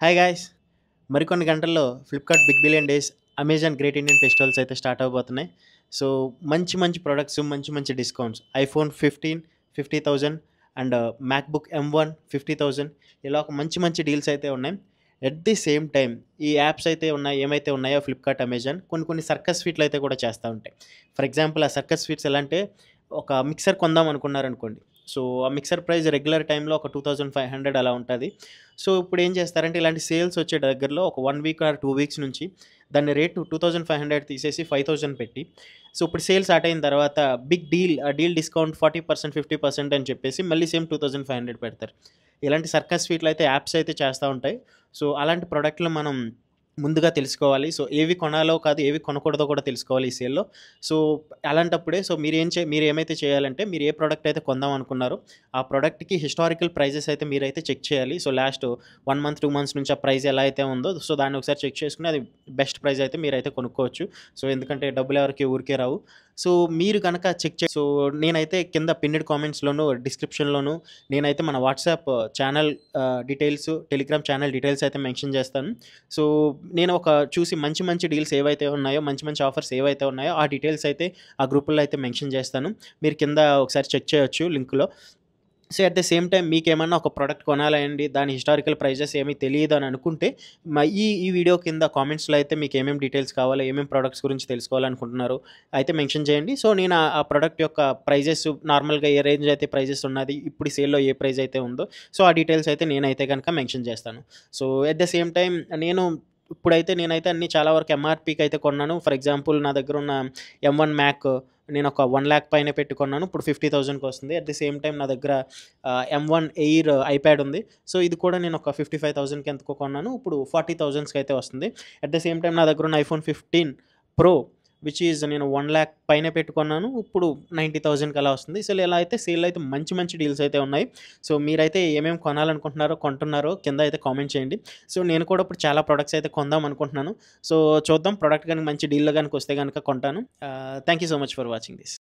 Hi guys! మరికొన్ని గంటల్లో Flipkart big billion days, Amazon great Indian festivals అయితే start అవ్వబోతున్నాయి. సో, మంచి మంచి ప్రొడక్ట్స్, మంచి మంచి discounts. IPhone 15 50,000 and MacBook M1 50,000 ఇలా ఒక మంచి మంచి డీల్స్ అయితే ఉన్నాయి. ఎట్ ది సేమ్ టైమ్ ఈ యాప్స్ అయితే ఉన్నాయి ఏమైతే ఉన్నాయో ఫ్లిప్‌కార్ట్, అమెజాన్ కొన్ని కొన్ని సర్కస్ ఫీట్లు అయితే కూడా చేస్తా ఉంటాయి. ఫర్ ఎగ్జాంపుల్ ఆ సర్కస్ ఫీట్స్ ఎలా అంటే ఒక మిక్సర్ కొందాం అనుకున్నారనుకోండి. సో, ఆ మిక్సర్ ప్రైస్ రెగ్యులర్ టైమ్‌లో ఒక 2500 అలా ఉంటది. సో, ఇప్పుడేం చేస్తారంటే ఇలాంటి సేల్స్ వచ్చే దగ్గరలో ఒక 1 వీక్ ఆర్ 2 వీక్స్ నుంచి దాని రేటు 2500 తీసేసి 5000 పెట్టి, సో, ఇప్పుడు సేల్ స్టార్ట్ అయిన తర్వాత బిగ్ డీల్ డీల్ డిస్కౌంట్ 40%, 50% అని చెప్పేసి మళ్ళీ సేమ్ 2500 పెడతారు. ఇలాంటి సర్కస్ ఫీట్లు అయితే యాప్స్ అయితే చేస్తా ఉంటాయి. సో, అలాంటి ప్రొడక్ట్‌లు మనం ముందుగా తెలుసుకోవాలి. సో, ఏవి కొనాలో కాదు, ఏవి కొనకూడదో కూడా తెలుసుకోవాలి ఈ సేల్‌లో. సో, అలాంటప్పుడే సో, మీరేమైతే చేయాలంటే మీరు ఏ ప్రొడక్ట్ అయితే కొందాం అనుకున్నారో ఆ ప్రొడక్ట్‌కి హిస్టారికల్ ప్రైజెస్ అయితే మీరైతే చెక్ చేయాలి. సో, లాస్ట్ 1 మంత్, 2 మంత్స్ నుంచి ఆ ప్రైస్ ఎలా అయితే ఉందో సో, దాన్ని ఒకసారి చెక్ చేసుకొని అది బెస్ట్ ప్రైస్ అయితే మీరైతే కొనుక్కోవచ్చు. సో, ఎందుకంటే డబ్బులు ఎవరికీ ఊరికే రావు. సో, మీరు గనక సో, నేనైతే కింద పిన్నిడ్ కామెంట్స్‌లోను, డిస్క్రిప్షన్‌లోను నేనైతే మన WhatsApp channel details, Telegram channel details అయితే మెన్షన్ చేస్తాను. సో, నేను చూసి మంచి మంచి డీల్స్ ఏవైతే ఉన్నాయో, మంచి మంచి ఆఫర్స్ ఏవైతే ఉన్నాయో ఆ డీటెయిల్స్ అయితే ఆ గ్రూపుల్లో అయితే మెన్షన్ చేస్తాను. మీరు కింద ఒకసారి చెక్ చేయొచ్చు లింక్‌లో. So, at the same time మీకేమన్నా ఒక ప్రొడక్ట్ కొనాలండి, దాని హిస్టారికల్ ప్రైజెస్ ఏమి తెలీదని అనుకుంటే ఈ వీడియో కింద కామెంట్స్‌లో అయితే మీకేమేం డీటెయిల్స్ కావాలో, ఏమేం ప్రొడక్ట్స్ గురించి తెలుసుకోవాలనుకుంటున్నారో అయితే మెన్షన్ చేయండి. సో, నేను ఆ ప్రొడక్ట్ యొక్క ప్రైజెస్ నార్మల్‌గా ఏ రేంజ్ అయితే ప్రైజెస్ ఉన్నది, ఇప్పుడు సేల్‌లో ఏ ప్రైస్ అయితే ఉందో, సో, ఆ డీటెయిల్స్ అయితే నేనైతే గనక మెన్షన్ చేస్తాను. So, at the same time నేనైతే అన్నీ చాలా వరకు ఎంఆర్‌పీకి అయితే కొన్నాను. ఫర్ ఎగ్జాంపుల్ నా దగ్గరున్న M1 మ్యాక్ నేనొక 1,00,000 పైనే పెట్టి కొన్నాను. ఇప్పుడు 50,000కి వస్తుంది. అట్ ది సేమ్ టైమ్ నా దగ్గర M1 ఎయిర్ ఐప్యాడ్ ఉంది. సో, ఇది కూడా నేనొక 55,000కి ఎంతకో కొన్నాను. ఇప్పుడు 40,000కి అయితే వస్తుంది. అట్ ద సేమ్ టైమ్ నా దగ్గరున్న ఐఫోన్ 15 ప్రో విచ్ ఈజ్ నేను 1,00,000 పైనే పెట్టి కొన్నాను. ఇప్పుడు 90,000కి అలా వస్తుంది. సో, ఇలా అయితే సేల్‌లో అయితే మంచి మంచి డీల్స్ అయితే ఉన్నాయి. సో, మీరైతే ఏమేమి కొనాలనుకుంటున్నారో, కొంటున్నారో కింద అయితే కామెంట్ చేయండి. సో, నేను కూడా ఇప్పుడు చాలా ప్రొడక్ట్స్ అయితే కొందాం అనుకుంటున్నాను. సో, చూద్దాం ప్రొడక్ట్ గనుక మంచి డీల్‌లో గనుక వస్తే గనుక కొంటాను. Thank you so much for watching this.